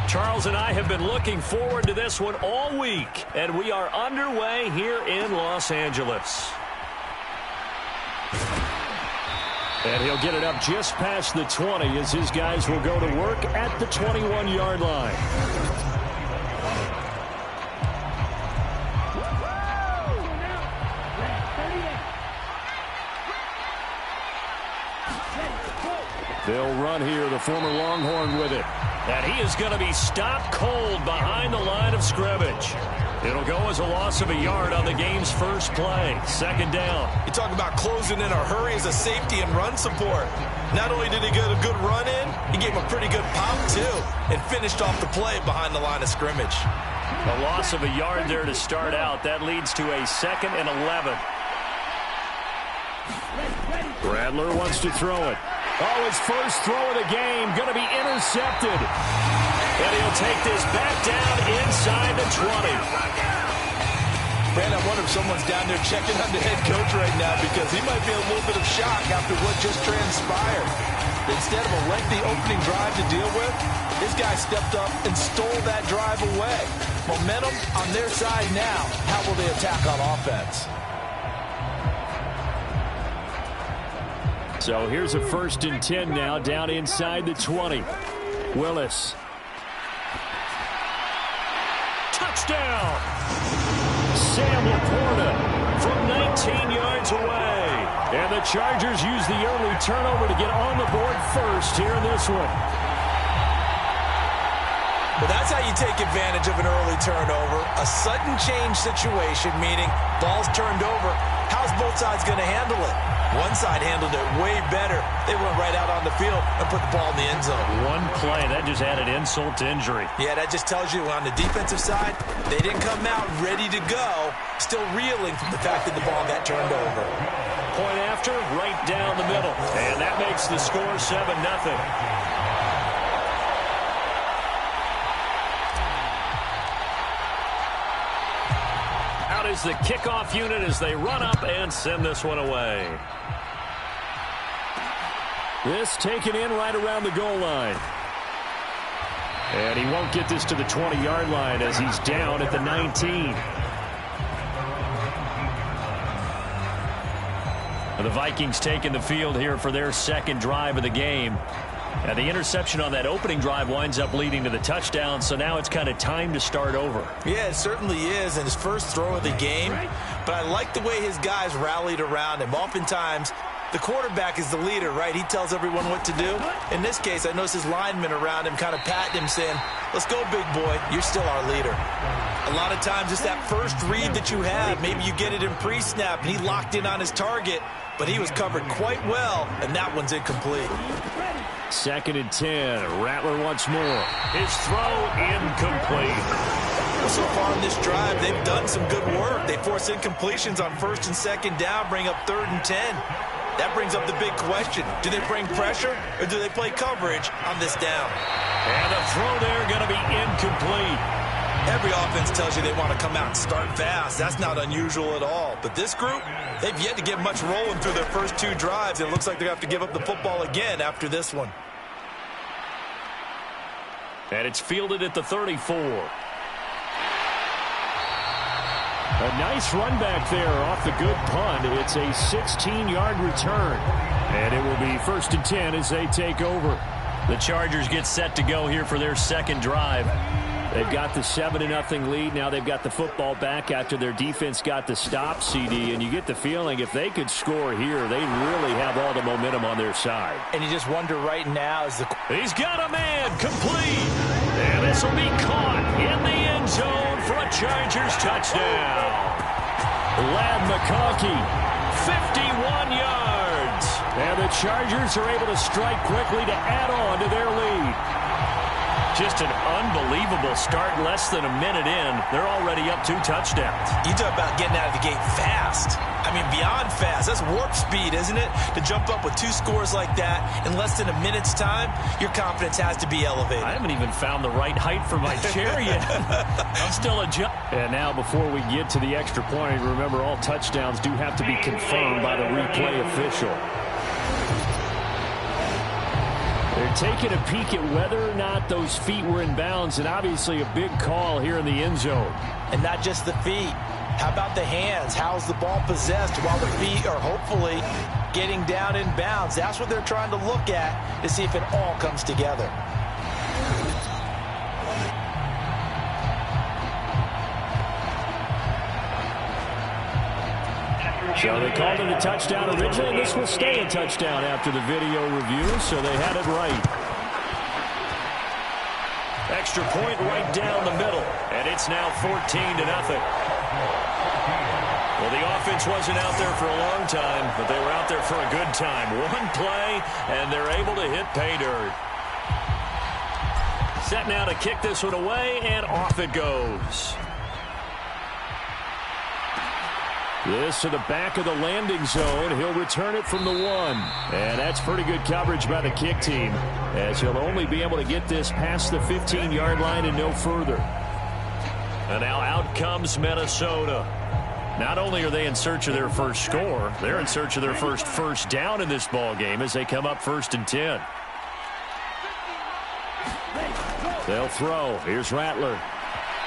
Charles and I have been looking forward to this one all week, and we are underway here in Los Angeles. And he'll get it up just past the 20 as his guys will go to work at the 21-yard line. They'll run here, the former Longhorn with it. And he is going to be stopped cold behind the line of scrimmage. It'll go as a loss of a yard on the game's first play. Second down. You talk about closing in a hurry as a safety and run support. Not only did he get a good run in, he gave him a pretty good pop, too, and finished off the play behind the line of scrimmage. A loss of a yard there to start out. That leads to a 2nd and 11. Bradler wants to throw it. Oh, his first throw of the game going to be intercepted. And he'll take this back down inside the 20. Man, I wonder if someone's down there checking on the head coach right now because he might be a little bit of shock after what just transpired. Instead of a lengthy opening drive to deal with, this guy stepped up and stole that drive away. Momentum on their side now. How will they attack on offense? So here's a 1st and 10 now, down inside the 20. Willis. Touchdown! Sam Laporta from 19 yards away. And the Chargers use the early turnover to get on the board first here in this one. Well, that's how you take advantage of an early turnover. A sudden change situation, meaning ball's turned over. How's both sides going to handle it? One side handled it way better. They went right out on the field and put the ball in the end zone. One play, that just added insult to injury. Yeah, that just tells you on the defensive side, they didn't come out ready to go, still reeling from the fact that the ball got turned over. Point after, right down the middle. And that makes the score 7-0. Out is the kickoff unit as they run up and send this one away. This taken in right around the goal line. And he won't get this to the 20-yard line as he's down at the 19. The Vikings taking the field here for their second drive of the game. And the interception on that opening drive winds up leading to the touchdown, so now it's kind of time to start over. Yeah, it certainly is, and his first throw of the game. But I like the way his guys rallied around him. Oftentimes, the quarterback is the leader, right? He tells everyone what to do. In this case, I noticed his linemen around him kind of patting him, saying, let's go, big boy. You're still our leader. A lot of times, it's that first read that you have. Maybe you get it in pre-snap, and he locked in on his target, but he was covered quite well, and that one's incomplete. 2nd and 10. Rattler once more. His throw incomplete. Well, so far in this drive, they've done some good work. They force incompletions on 1st and 2nd down, bring up 3rd and 10. That brings up the big question. Do they bring pressure or do they play coverage on this down? And the throw there going to be incomplete. Every offense tells you they want to come out and start fast. That's not unusual at all. But this group, they've yet to get much rolling through their first 2 drives. It looks like they're going to have to give up the football again after this one. And it's fielded at the 34. A nice run back there off the good punt. It's a 16-yard return. And it will be 1st and 10 as they take over. The Chargers get set to go here for their second drive. They've got the 7-0 lead. Now they've got the football back after their defense got the stop, CD. And you get the feeling if they could score here, they really have all the momentum on their side. And you just wonder right now as the... He's got a man complete. And this will be caught in the end zone for a Chargers touchdown. Ladd McConkey, 51 yards. And the Chargers are able to strike quickly to add on to their lead. Just an unbelievable start. Less than a minute in, they're already up 2 touchdowns. You talk about getting out of the gate fast. I mean, beyond fast. That's warp speed, isn't it? To jump up with 2 scores like that in less than a minute's time, your confidence has to be elevated. I haven't even found the right height for my chair yet. I'm still adjusting. And now, before we get to the extra point, remember all touchdowns do have to be confirmed by the replay official. They're taking a peek at whether or not those feet were in bounds, and obviously a big call here in the end zone. And not just the feet. How about the hands? How's the ball possessed while the feet are hopefully getting down in bounds? That's what they're trying to look at to see if it all comes together. So they called it a touchdown originally, and this will stay a touchdown after the video review, so they had it right. Extra point right down the middle, and it's now 14-0. Well, the offense wasn't out there for a long time, but they were out there for a good time. One play, and they're able to hit pay dirt. Set now to kick this one away, and off it goes. This to the back of the landing zone. He'll return it from the 1. And that's pretty good coverage by the kick team, as he'll only be able to get this past the 15-yard line and no further. And now out comes Minnesota. Not only are they in search of their first score, they're in search of their first down in this ball game as they come up 1st and 10. They'll throw. Here's Rattler.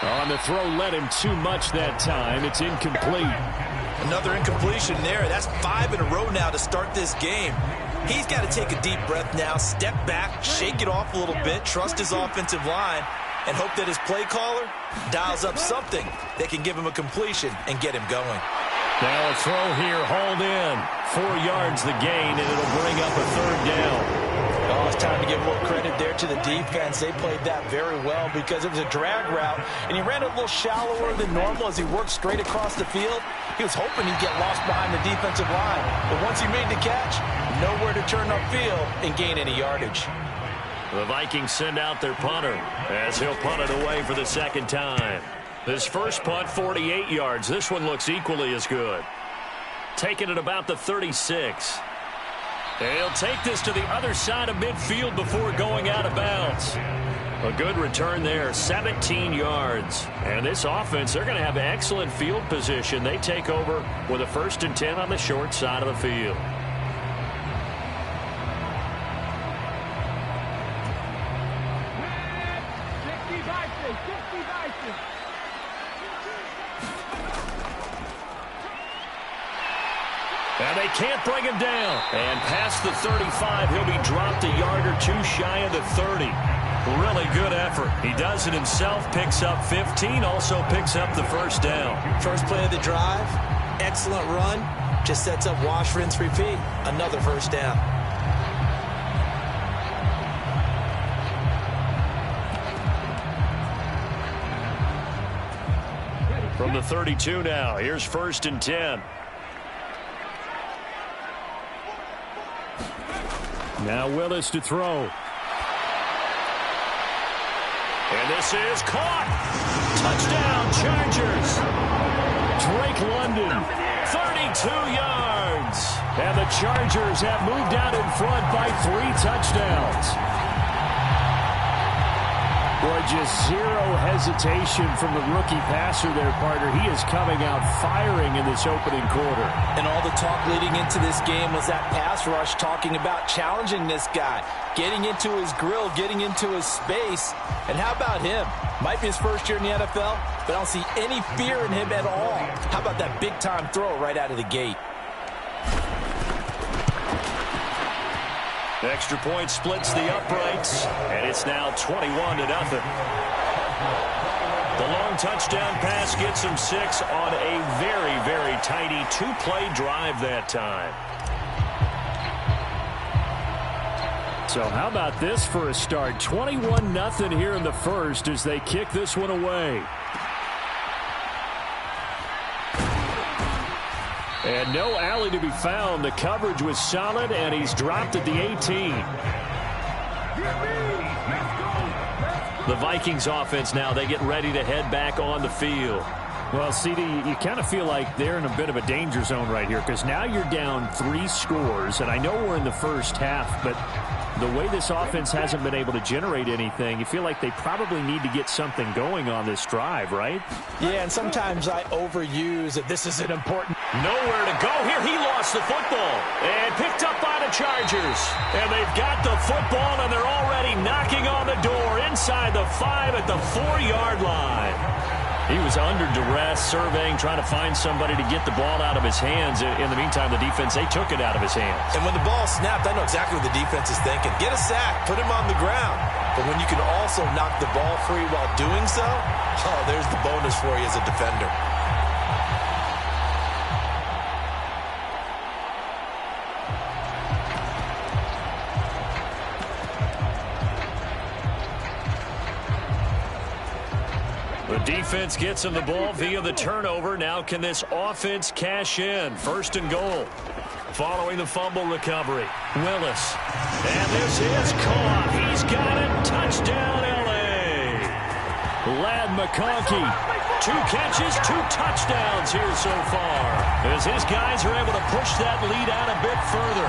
On the throw, led him too much that time. It's incomplete. Another incompletion there. That's 5 in a row now to start this game. He's got to take a deep breath now, step back, shake it off a little bit, trust his offensive line, and hope that his play caller dials up something that can give him a completion and get him going. Now a throw here, hauled in. 4 yards the gain, and it'll bring up a 3rd down. Oh, it's time to give a little credit there to the defense. They played that very well because it was a drag route, and he ran a little shallower than normal as he worked straight across the field. He was hoping he'd get lost behind the defensive line, but once he made the catch, nowhere to turn upfield and gain any yardage. The Vikings send out their punter as he'll punt it away for the 2nd time. His first punt, 48 yards. This one looks equally as good. Taking it about the 36. He'll take this to the other side of midfield before going out of bounds. A good return there, 17 yards. And this offense, they're going to have excellent field position. They take over with a 1st and 10 on the short side of the field. And they can't bring him down. And past the 35, he'll be dropped a yard or 2 shy of the 30. Really good effort. He does it himself, picks up 15, also picks up the 1st down. First play of the drive, excellent run, just sets up wash, rinse, repeat. Another 1st down. From the 32 now, here's 1st and 10. Now Willis to throw. And this is caught. Touchdown, Chargers. Drake London, 32 yards. And the Chargers have moved out in front by 3 touchdowns. Boy, just zero hesitation from the rookie passer there, partner. He is coming out firing in this opening quarter. And all the talk leading into this game was that pass rush, talking about challenging this guy, getting into his grill, getting into his space. And how about him? Might be his first year in the NFL, but I don't see any fear in him at all. How about that big-time throw right out of the gate? The extra point splits the uprights, and it's now 21-0. The long touchdown pass gets him 6 on a very, very tidy 2-play drive that time. So how about this for a start? 21-0 here in the first as they kick this one away. And no alley to be found. The coverage was solid, and he's dropped at the 18. The Vikings offense now, they get ready to head back on the field. Well, CD, you kind of feel like they're in a bit of a danger zone right here because now you're down 3 scores, and I know we're in the first half, but the way this offense hasn't been able to generate anything, you feel like they probably need to get something going on this drive, right? Yeah, and sometimes I overuse that this is an important Nowhere to go here. He lost the football and picked up by the Chargers. And they've got the football, and they're already knocking on the door inside the 5 at the 4-yard line. He was under duress, surveying, trying to find somebody to get the ball out of his hands. In the meantime, the defense, they took it out of his hands. And when the ball snapped, I know exactly what the defense is thinking. Get a sack, put him on the ground. But when you can also knock the ball free while doing so, oh, there's the bonus for you as a defender. The defense gets him the ball via the turnover. Now can this offense cash in? 1st and goal. Following the fumble recovery. Willis. And this is caught. He's got it. Touchdown, L.A. Ladd McConkey. 2 catches, 2 touchdowns here so far, as his guys are able to push that lead out a bit further.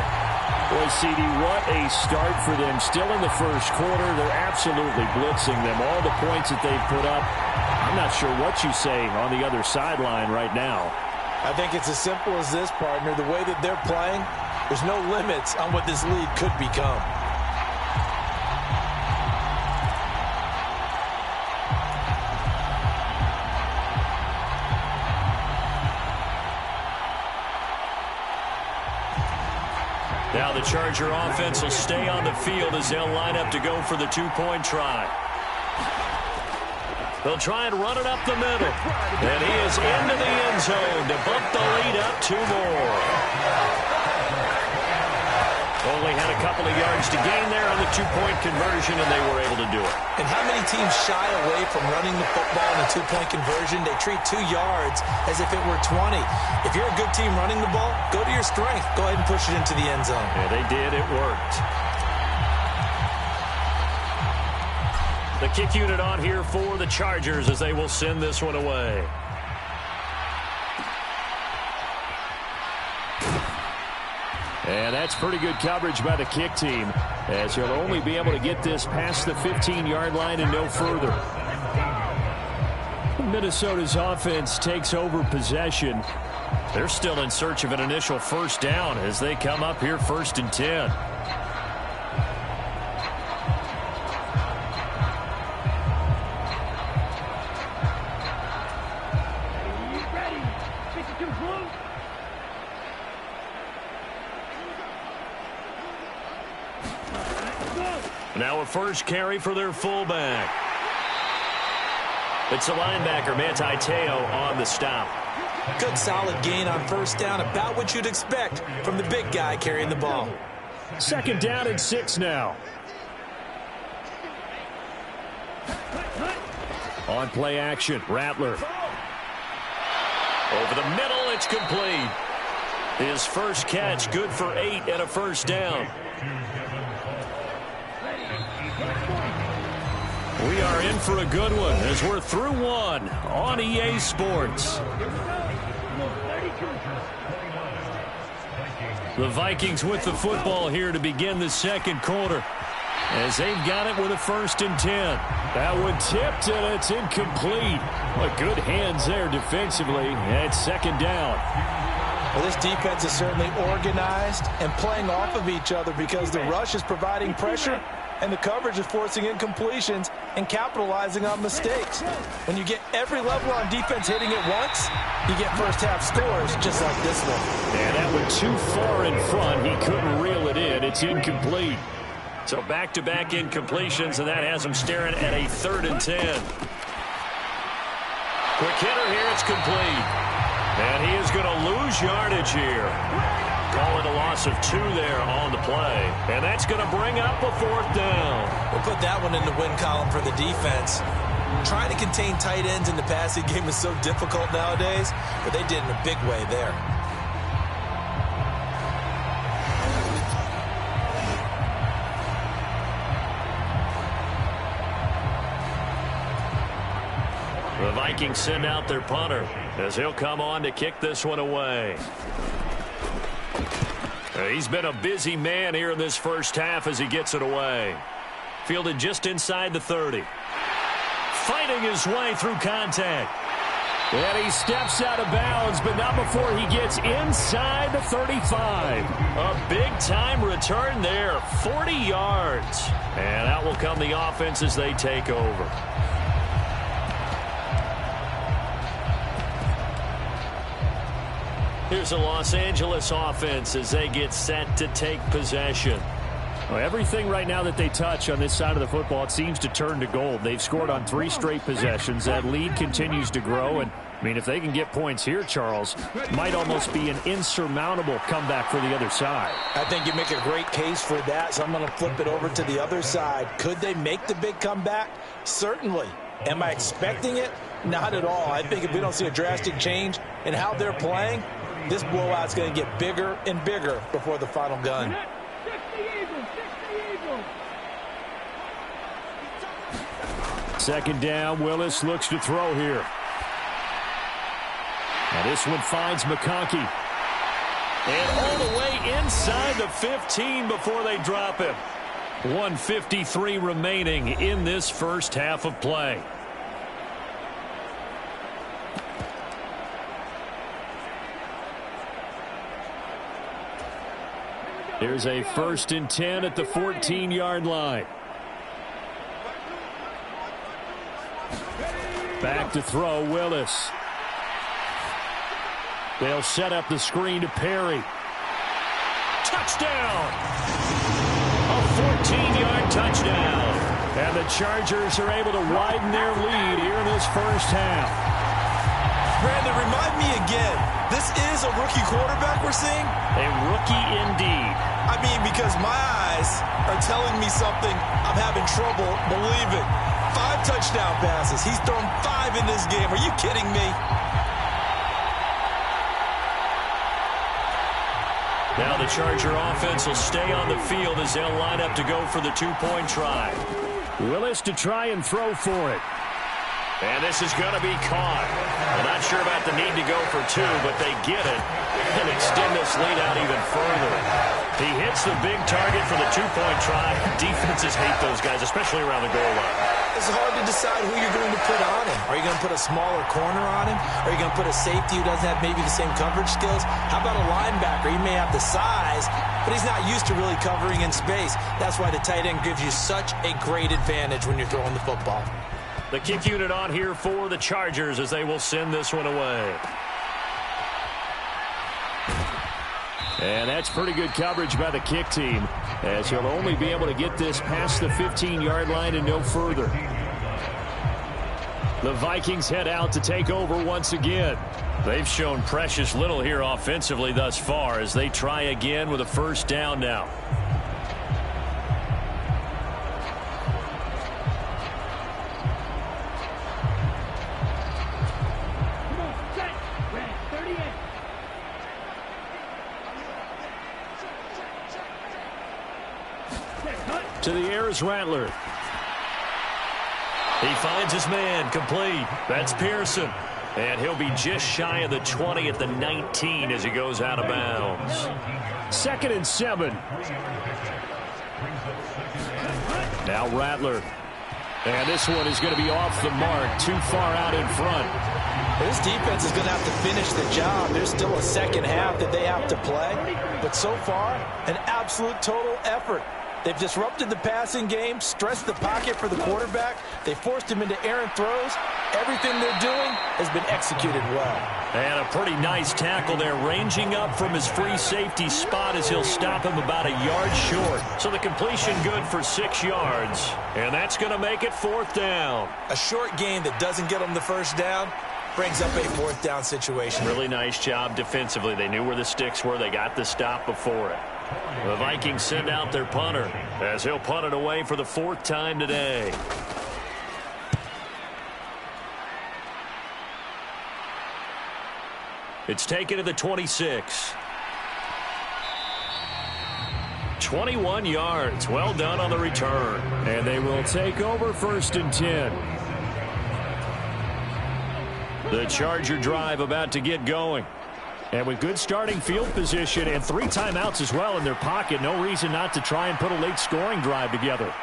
Boy, CD, what a start for them. Still in the first quarter, they're absolutely blitzing them. All the points that they've put up, I'm not sure what you say on the other sideline right now. I think it's as simple as this, partner. The way that they're playing, there's no limits on what this lead could become. Now the Charger offense will stay on the field as they'll line up to go for the 2-point try. They'll try and run it up the middle. And he is into the end zone to bump the lead up 2 more. Only had a couple of yards to gain there on the 2-point conversion, and they were able to do it. And how many teams shy away from running the football in a 2-point conversion? They treat 2 yards as if it were 20. If you're a good team running the ball, go to your strength. Go ahead and push it into the end zone. Yeah, they did. It worked. The kick unit on here for the Chargers as they will send this one away. And that's pretty good coverage by the kick team, as he'll only be able to get this past the 15-yard line and no further. Minnesota's offense takes over possession. They're still in search of an initial first down as they come up here 1st and 10. Now a first carry for their fullback. It's a linebacker, Manti Te'o, on the stop. Good solid gain on first down, about what you'd expect from the big guy carrying the ball. 2nd down and 6 now. On play action, Rattler. Over the middle, it's complete. His first catch, good for 8 and a first down. We are in for a good one as we're through one on EA Sports. The Vikings with the football here to begin the 2nd quarter, as they've got it with a 1st and 10. That one tipped, and it's incomplete. But good hands there defensively at 2nd down. Well, this defense is certainly organized and playing off of each other because the rush is providing pressure and the coverage is forcing incompletions and capitalizing on mistakes. When you get every level on defense hitting it once, you get first-half scores just like this one. And that went too far in front. He couldn't reel it in. It's incomplete. So back-to-back incompletions, and that has him staring at a 3rd and 10. Quick hitter here. It's complete. And he is going to lose yardage here. Call it a loss of 2 there on the play. And that's going to bring up a 4th down. We'll put that one in the win column for the defense. Trying to contain tight ends in the passing game is so difficult nowadays, but they did in a big way there. The Vikings send out their punter as he'll come on to kick this one away. He's been a busy man here in this first half as he gets it away. Fielded just inside the 30. Fighting his way through contact. And he steps out of bounds, but not before he gets inside the 35. A big-time return there, 40 yards. And out will come the offense as they take over. Here's the Los Angeles offense as they get set to take possession. Well, everything right now that they touch on this side of the football, it seems to turn to gold. They've scored on 3 straight possessions. That lead continues to grow. And, I mean, if they can get points here, Charles, might almost be an insurmountable comeback for the other side. I think you make a great case for that, so I'm going to flip it over to the other side. Could they make the big comeback? Certainly. Am I expecting it? Not at all. I think if we don't see a drastic change in how they're playing, this blowout's going to get bigger and bigger before the final gun. Second down, Willis looks to throw here. Now this one finds McConkey. And all the way inside the 15 before they drop him. 1:53 remaining in this first half of play. Here's a 1st and 10 at the 14-yard line. Back to throw, Willis. They'll set up the screen to Perry. Touchdown! A 14-yard touchdown. And the Chargers are able to widen their lead here in this first half. Brandon, remind me again, this is a rookie quarterback we're seeing? A rookie indeed. I mean, because my eyes are telling me something I'm having trouble believing. 5 touchdown passes. He's thrown 5 in this game. Are you kidding me? Now the Charger offense will stay on the field as they'll line up to go for the 2-point try. Willis to try and throw for it. And this is going to be caught. I'm not sure about the need to go for 2, but they get it and extend this lead out even further. He hits the big target for the 2-point try. Defenses hate those guys, especially around the goal line. It's hard to decide who you're going to put on him. Are you going to put a smaller corner on him? Are you going to put a safety who doesn't have maybe the same coverage skills? How about a linebacker? He may have the size, but he's not used to really covering in space. That's why the tight end gives you such a great advantage when you're throwing the football. The kick unit on here for the Chargers as they will send this one away. And that's pretty good coverage by the kick team, as he'll only be able to get this past the 15-yard line and no further. The Vikings head out to take over once again. They've shown precious little here offensively thus far as they try again with a 1st down now. To the air is Rattler. He finds his man, complete. That's Pearson. And he'll be just shy of the 20 at the 19 as he goes out of bounds. 2nd and 7. Now Rattler. And this one is going to be off the mark, too far out in front. This defense is going to have to finish the job. There's still a second half that they have to play. But so far, an absolute total effort. They've disrupted the passing game, stressed the pocket for the quarterback. They forced him into errant throws. Everything they're doing has been executed well. And a pretty nice tackle there, ranging up from his free safety spot as he'll stop him about a yard short. So the completion good for 6 yards. And that's going to make it 4th down. A short game that doesn't get them the 1st down brings up a 4th down situation. Really nice job defensively. They knew where the sticks were. They got the stop before it. The Vikings send out their punter as he'll punt it away for the 4th time today. It's taken to the 26. 21 yards. Well done on the return. And they will take over 1st and 10. The Charger drive about to get going. And with good starting field position and 3 timeouts as well in their pocket, no reason not to try and put a late scoring drive together.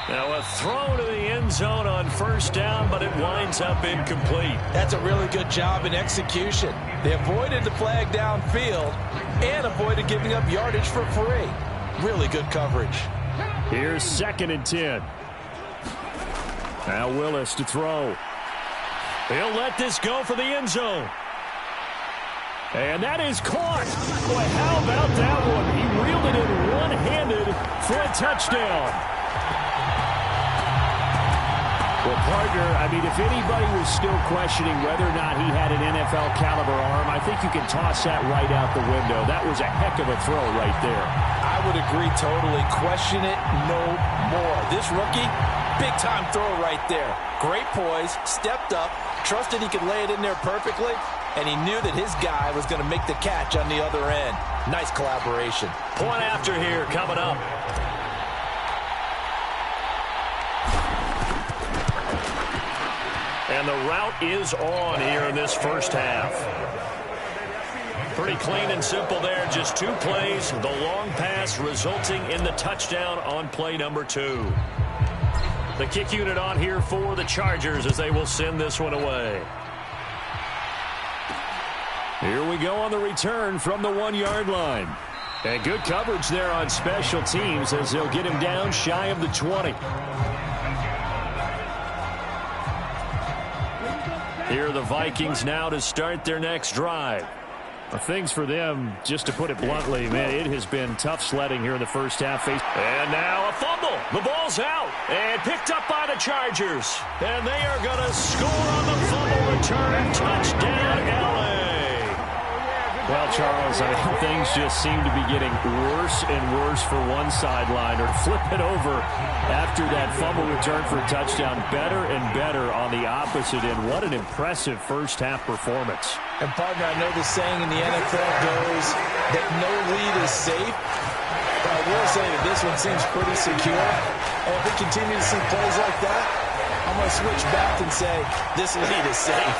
Now a throw to the end zone on first down, but it winds up incomplete. That's a really good job in execution. They avoided the flag downfield and avoided giving up yardage for free. Really good coverage. Here's 2nd and 10. Now Willis to throw. He'll let this go for the end zone. And that is caught. Boy, how about that one? He reeled it in one-handed for a touchdown. Well, partner, I mean, if anybody was still questioning whether or not he had an NFL caliber arm, I think you can toss that right out the window. That was a heck of a throw right there. I would agree totally. Question it no more. This rookie, big-time throw right there. Great poise, stepped up, trusted he could lay it in there perfectly, and he knew that his guy was going to make the catch on the other end. Nice collaboration. Point after here coming up. And the route is on here in this first half. Pretty clean and simple there. Just 2 plays. The long pass resulting in the touchdown on play number 2. The kick unit on here for the Chargers as they will send this one away. Here we go on the return from the 1-yard line. And good coverage there on special teams as they'll get him down shy of the 20. Here are the Vikings now to start their next drive. Things for them, just to put it bluntly, man, it has been tough sledding here in the first half. And now a fumble. The ball's out and picked up by the Chargers. And they are going to score on the fumble return. Touchdown, LA. Well, Charles, I mean, things just seem to be getting worse and worse for one sideline. Or flip it over after that fumble return for a touchdown. Better and better on the opposite end. What an impressive first-half performance. And, partner, I know the saying in the NFL goes that no lead is safe. But I will say that this one seems pretty secure. And if we continue to see plays like that, I'm going to switch back and say this lead is safe.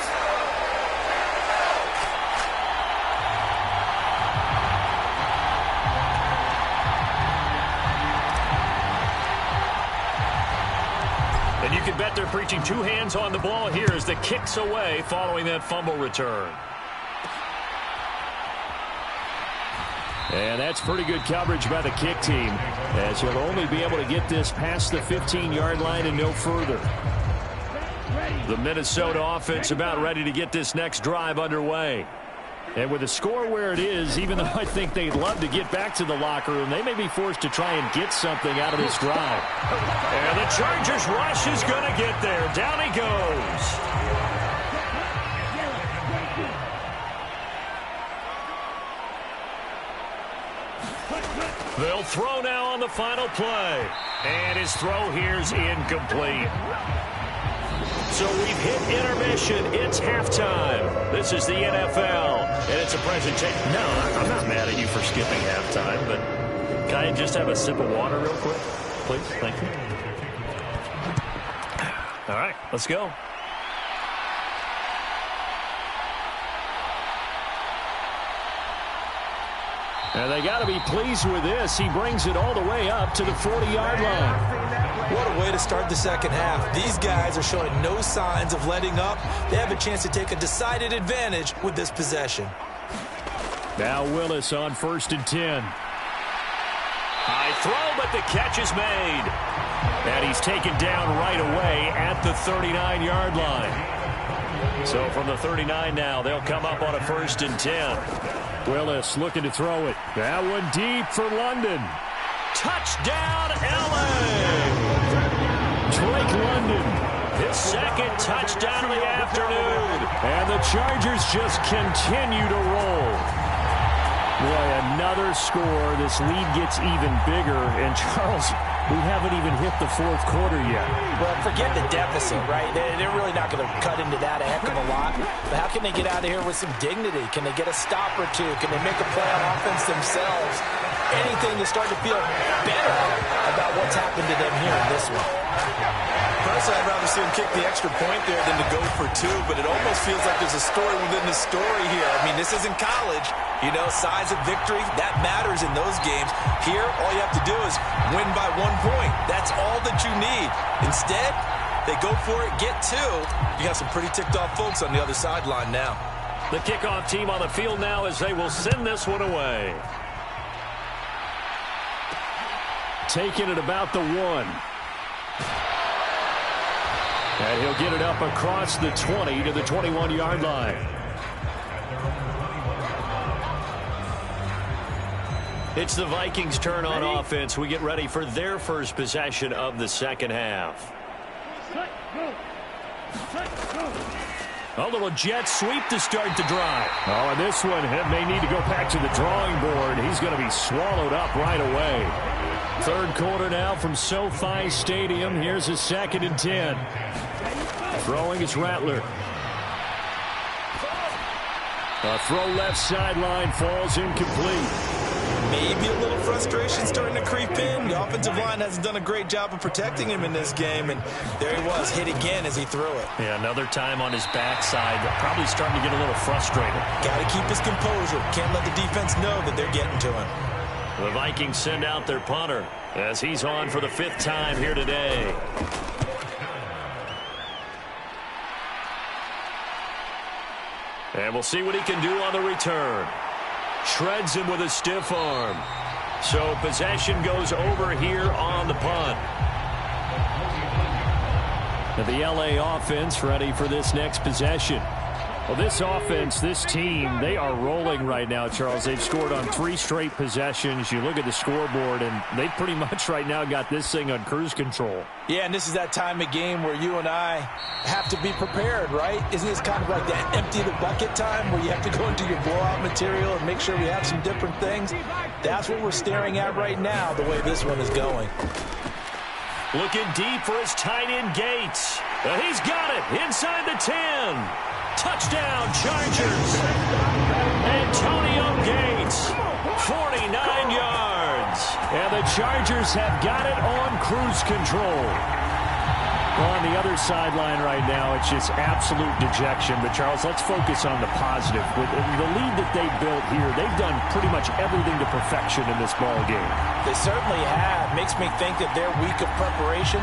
And you can bet they're preaching 2 hands on the ball here as the kick's away following that fumble return. And that's pretty good coverage by the kick team, as he'll only be able to get this past the 15-yard line and no further. The Minnesota offense about ready to get this next drive underway. And with the score where it is, even though I think they'd love to get back to the locker room, they may be forced to try and get something out of this drive. And the Chargers rush is going to get there. Down he goes. They'll throw now on the final play. And his throw here's incomplete. So we've hit intermission. It's halftime. This is the NFL, and it's a presentation. No, I'm not mad at you for skipping halftime, but can I just have a sip of water real quick, please? Thank you. All right, let's go. And they got to be pleased with this. He brings it all the way up to the 40-yard line. What a way to start the second half. These guys are showing no signs of letting up. They have a chance to take a decided advantage with this possession. Now Willis on 1st and 10. High throw, but the catch is made. And he's taken down right away at the 39-yard line. So from the 39 now, they'll come up on a 1st and 10. Willis looking to throw it. That one deep for London. Touchdown, LA! Drake London. His 2nd touchdown of the afternoon. And the Chargers just continue to roll. Boy, another score. This lead gets even bigger. And Charles, we haven't even hit the 4th quarter yet. Well, forget the deficit, right? They're really not going to cut into that a heck of a lot. But how can they get out of here with some dignity? Can they get a stop or two? Can they make a play on offense themselves? Anything to start to feel better about what's happened to them here in this one. Personally, I'd rather see him kick the extra point there than to go for two, but it almost feels like there's a story within the story here. I mean, this isn't college. You know, size of victory, that matters in those games. Here, all you have to do is win by 1 point. That's all that you need. Instead, they go for it, get two. You got some pretty ticked off folks on the other sideline now. The kickoff team on the field now as they will send this one away. Taking it about the 1. And he'll get it up across the 20 to the 21-yard line. It's the Vikings' turn on offense. We get ready for their first possession of the second half. A little jet sweep to start the drive. Oh, and this one may need to go back to the drawing board. He's going to be swallowed up right away. Third quarter now from SoFi Stadium. Here's a 2nd and 10. Throwing is Rattler. A throw left sideline falls incomplete. Maybe a little frustration starting to creep in. The offensive line hasn't done a great job of protecting him in this game, and there he was, hit again as he threw it. Yeah, another time on his backside, probably starting to get a little frustrated. Got to keep his composure. Can't let the defense know that they're getting to him. The Vikings send out their punter as he's on for the 5th time here today. And we'll see what he can do on the return. Shreds him with a stiff arm. So possession goes over here on the punt. And the LA offense ready for this next possession. Well, this offense, this team, they are rolling right now, Charles. They've scored on 3 straight possessions. You look at the scoreboard, and they pretty much right now got this thing on cruise control. Yeah, and this is that time of game where you and I have to be prepared, right? Isn't this kind of like that empty the bucket time where you have to go into your blowout material and make sure we have some different things? That's what we're staring at right now, the way this one is going. Looking deep for his tight end Gates. He's got it inside the 10. Touchdown, Chargers. Antonio Gates, 49 yards. And the Chargers have got it on cruise control. On the other sideline right now, it's just absolute dejection. But, Charles, let's focus on the positive. With the lead that they built here, they've done pretty much everything to perfection in this ball game. They certainly have. Makes me think that their week of preparation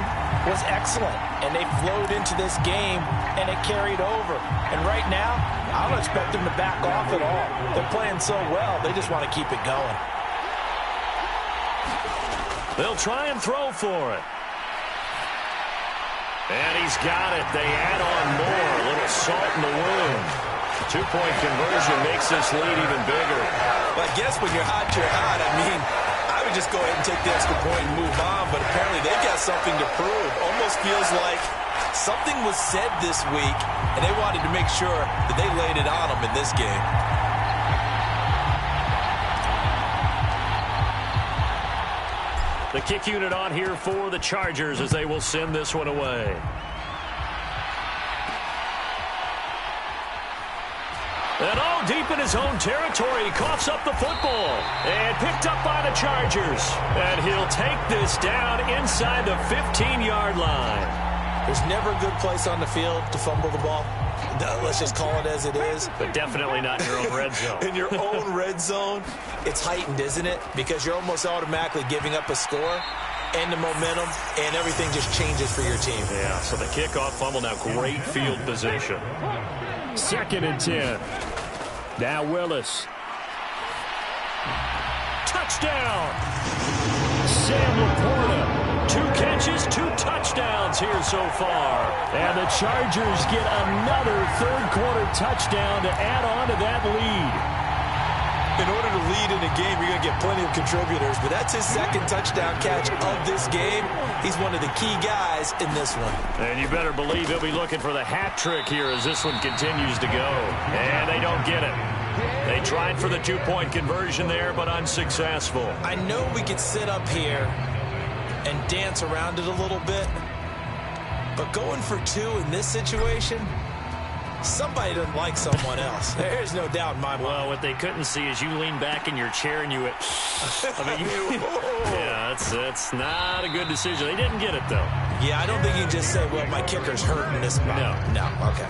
was excellent. And they flowed into this game, and it carried over. And right now, I don't expect them to back off at all. They're playing so well, they just want to keep it going. They'll try and throw for it. And he's got it. They add on more. A little salt in the wound. 2-point conversion makes this lead even bigger. But I guess when you're hot, you're hot. I mean, I would just go ahead and take the extra point and move on. But apparently they've got something to prove. Almost feels like something was said this week, and they wanted to make sure that they laid it on them in this game. The kick unit on here for the Chargers as they will send this one away. And all deep in his own territory, he coughs up the football. And picked up by the Chargers. And he'll take this down inside the 15-yard line. There's never a good place on the field to fumble the ball. Let's just call it as it is. But definitely not in your own red zone. In your own red zone, it's heightened, isn't it? Because you're almost automatically giving up a score and the momentum, and everything just changes for your team. Yeah, so the kickoff fumble now, great field position. 2nd and 10. Now Willis. Touchdown! Sam Laporta. 2 catches, 2 touchdowns here so far. And the Chargers get another third-quarter touchdown to add on to that lead. In order to lead in a game, you're going to get plenty of contributors, but that's his 2nd touchdown catch of this game. He's one of the key guys in this one. And you better believe he'll be looking for the hat trick here as this one continues to go. And they don't get it. They tried for the 2-point conversion there, but unsuccessful. I know we could sit up here and dance around it a little bit, but going for 2 in this situation, somebody doesn't like someone else. There's no doubt in my mind. Well, what they couldn't see is you lean back in your chair and you went, yeah, That's not a good decision. They didn't get it, though. Yeah, I don't think you can just say, well, my kicker's hurt in this spot. No, okay.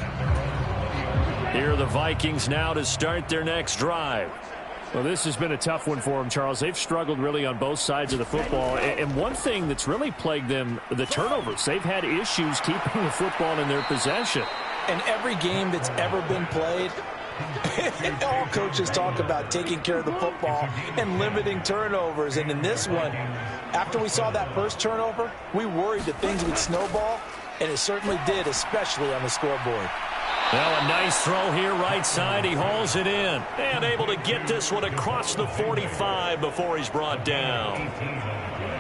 Here are the Vikings now to start their next drive. Well, this has been a tough one for them, Charles. They've struggled really on both sides of the football. And one thing that's really plagued them, the turnovers. They've had issues keeping the football in their possession. In every game that's ever been played, all coaches talk about taking care of the football and limiting turnovers. And in this one, after we saw that first turnover, we worried that things would snowball, and it certainly did, especially on the scoreboard. Now a nice throw here right side. He hauls it in. And able to get this one across the 45 before he's brought down.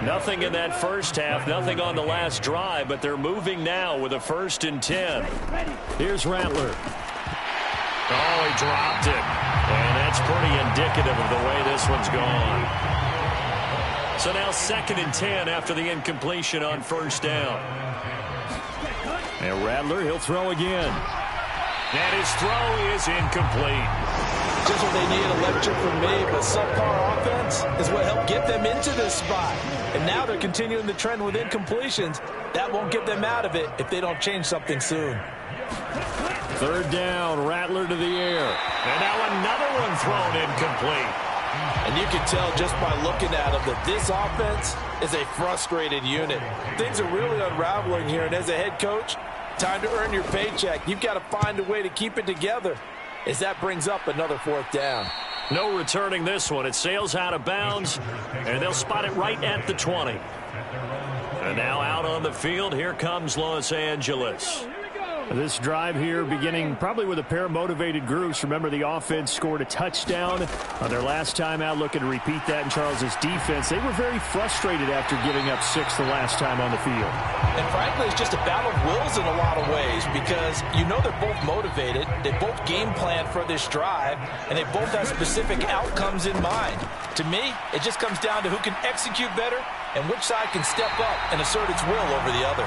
Nothing in that first half, nothing on the last drive, but they're moving now with a 1st and 10. Here's Rattler. Oh, he dropped it. And that's pretty indicative of the way this one's gone. So now 2nd and 10 after the incompletion on 1st down. And Rattler, he'll throw again. And his throw is incomplete. Just what they need, a lecture from me, but subpar offense is what helped get them into this spot. And now they're continuing the trend with incompletions. That won't get them out of it if they don't change something soon. 3rd down, Rattler to the air. And now another one thrown incomplete. And you can tell just by looking at them that this offense is a frustrated unit. Things are really unraveling here, and as a head coach, time to earn your paycheck. You've got to find a way to keep it together as that brings up another 4th down. No returning this one. It sails out of bounds, and they'll spot it right at the 20. And now out on the field, here comes Los Angeles. This drive here beginning probably with a pair of motivated groups. Remember, the offense scored a touchdown on their last time out, looking to repeat that in Charles's defense. They were very frustrated after giving up 6 the last time on the field. And frankly, it's just a battle of wills in a lot of ways because you know they're both motivated. They both game plan for this drive, and they both have specific outcomes in mind. To me, it just comes down to who can execute better and which side can step up and assert its will over the other.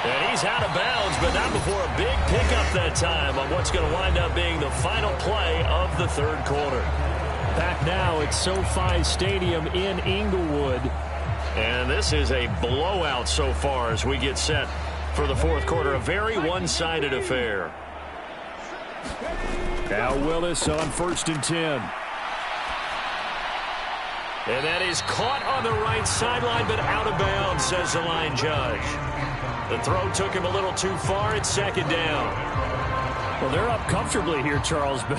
And he's out of bounds, but not before a big pickup that time on what's going to wind up being the final play of the 3rd quarter. Back now at SoFi Stadium in Inglewood. And this is a blowout so far as we get set for the 4th quarter. A very one-sided affair. Now Willis on 1st and 10. And that is caught on the right sideline, but out of bounds, says the line judge. The throw took him a little too far. It's 2nd down. Well, they're up comfortably here, Charles, but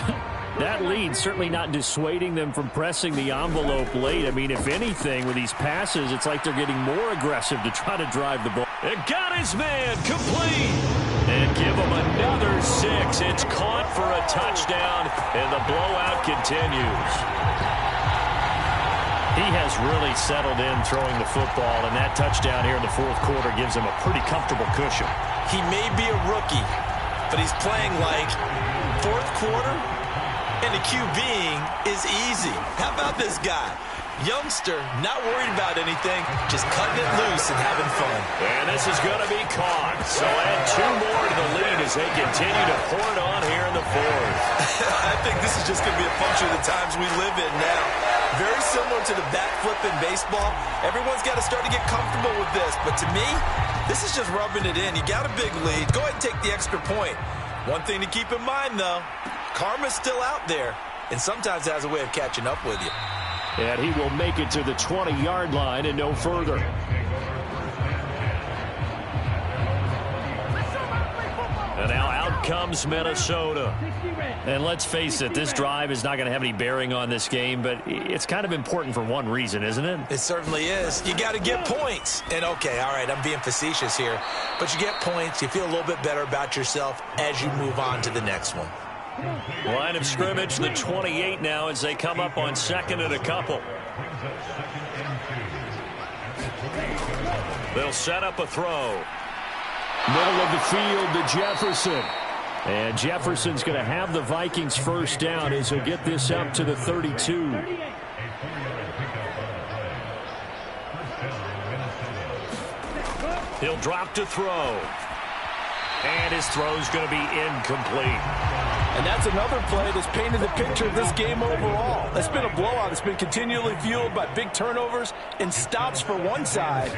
that lead certainly not dissuading them from pressing the envelope late. I mean, if anything, with these passes, it's like they're getting more aggressive to try to drive the ball. It got his man complete. And give him another 6. It's caught for a touchdown, and the blowout continues. He has really settled in throwing the football, and that touchdown here in the 4th quarter gives him a pretty comfortable cushion. He may be a rookie, but he's playing like 4th quarter, and the QBing is easy. How about this guy? Youngster, not worried about anything, just cutting it loose and having fun. And this is going to be caught. So add 2 more to the lead as they continue to pour it on here in the 4th. I think this is just going to be a function of the times we live in now. Very similar to the backflip in baseball. Everyone's got to start to get comfortable with this. But to me, this is just rubbing it in. You got a big lead. Go ahead and take the extra point. One thing to keep in mind, though, karma's still out there and sometimes has a way of catching up with you. And he will make it to the 20-yard line and no further. And now out comes Minnesota. And let's face it, this drive is not going to have any bearing on this game, but it's kind of important for one reason, isn't it? It certainly is. You got to get points. And, okay, all right, I'm being facetious here. But you get points, you feel a little bit better about yourself as you move on to the next one. Line of scrimmage, the 28 now as they come up on 2nd and a couple. They'll set up a throw. Middle of the field to Jefferson. And Jefferson's going to have the Vikings 1st down as he'll get this up to the 32. He'll drop to throw. And his throw's going to be incomplete. And that's another play that's painted the picture of this game overall. It's been a blowout. It's been continually fueled by big turnovers and stops for one side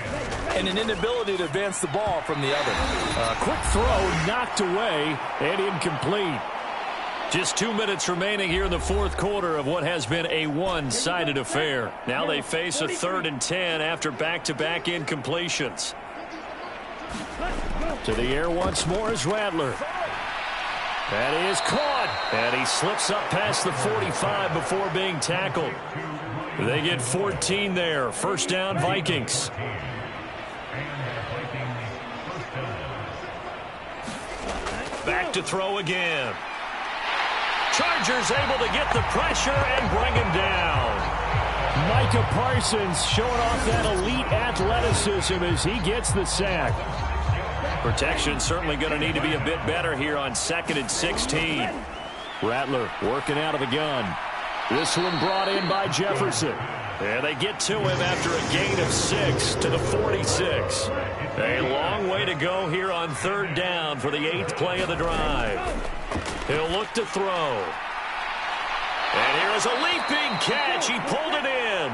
and an inability to advance the ball from the other. Quick throw knocked away and incomplete. Just 2 minutes remaining here in the fourth quarter of what has been a one-sided affair. Now they face a 3rd and 10 after back-to-back incompletions. To the air once more is Rattler. That is caught, and he slips up past the 45 before being tackled. They get 14 there. First down, Vikings. Back to throw again. Chargers able to get the pressure and bring him down. Micah Parsons showing off that elite athleticism as he gets the sack. Protection certainly going to need to be a bit better here on 2nd and 16. Rattler working out of the gun. This one brought in by Jefferson. And they get to him after a gain of 6 to the 46. A long way to go here on 3rd down for the 8th play of the drive. He'll look to throw. And here is a leaping catch. He pulled it in.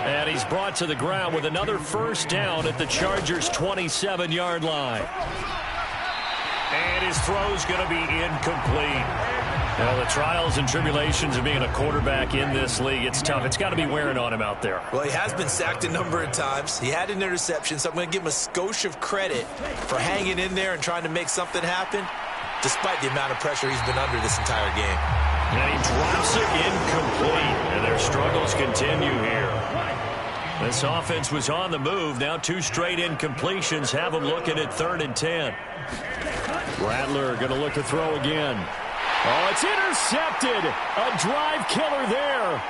And he's brought to the ground with another first down at the Chargers' 27-yard line. And his throw's going to be incomplete. Well, the trials and tribulations of being a quarterback in this league, it's tough. It's got to be wearing on him out there. Well, he has been sacked a number of times. He had an interception, so I'm going to give him a skosh of credit for hanging in there and trying to make something happen, despite the amount of pressure he's been under this entire game. And he drops it incomplete, and their struggles continue here. This offense was on the move. Now 2 straight incompletions have them looking at 3rd and 10. Rattler going to look to throw again. Oh, it's intercepted. A drive killer there.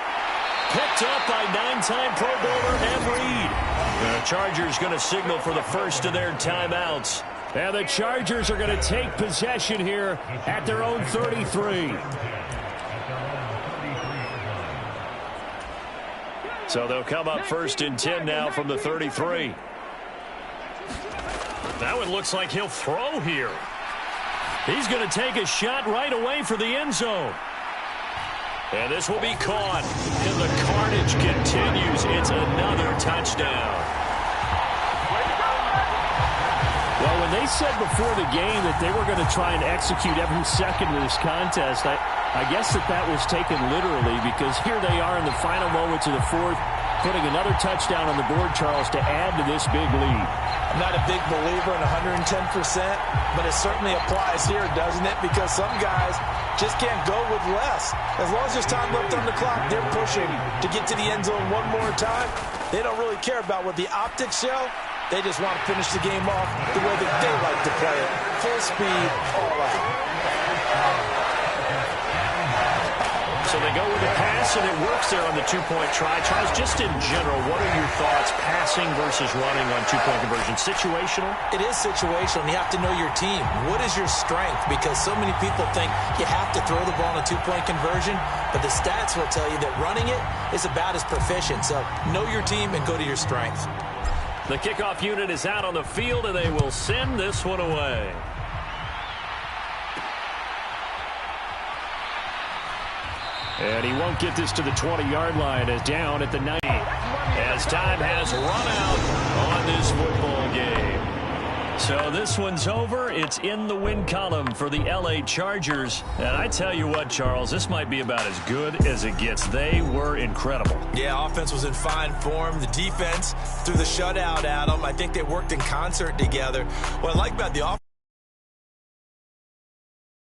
Picked up by 9-time Pro Bowler Ed Reed. The Chargers going to signal for the first of their timeouts. And the Chargers are going to take possession here at their own 33. So they'll come up 1st and 10 now from the 33. That one looks like he'll throw here. He's going to take a shot right away for the end zone. And this will be caught. And the carnage continues. It's another touchdown. Well, when they said before the game that they were going to try and execute every second of this contest, I guess that was taken literally, because here they are in the final moments of the fourth, putting another touchdown on the board, Charles, to add to this big lead. I'm not a big believer in 110%, but it certainly applies here, doesn't it? Because some guys just can't go with less. As long as there's time left on the clock, they're pushing to get to the end zone one more time. They don't really care about what the optics show. They just want to finish the game off the way that they like to play it. Full speed, all out. So they go with the pass, and it works there on the 2-point try. Charles, just in general, what are your thoughts, passing versus running on 2-point conversion? Situational? It is situational, and you have to know your team. What is your strength? Because so many people think you have to throw the ball on a 2-point conversion, but the stats will tell you that running it is about as proficient. So know your team and go to your strength. The kickoff unit is out on the field, and they will send this one away. And he won't get this to the 20-yard line, as down at the 90. As time has run out on this football game. So this one's over. It's in the win column for the L.A. Chargers. And I tell you what, Charles, this might be about as good as it gets. They were incredible. Yeah, offense was in fine form. The defense threw the shutout at them. I think they worked in concert together. What I like about the offense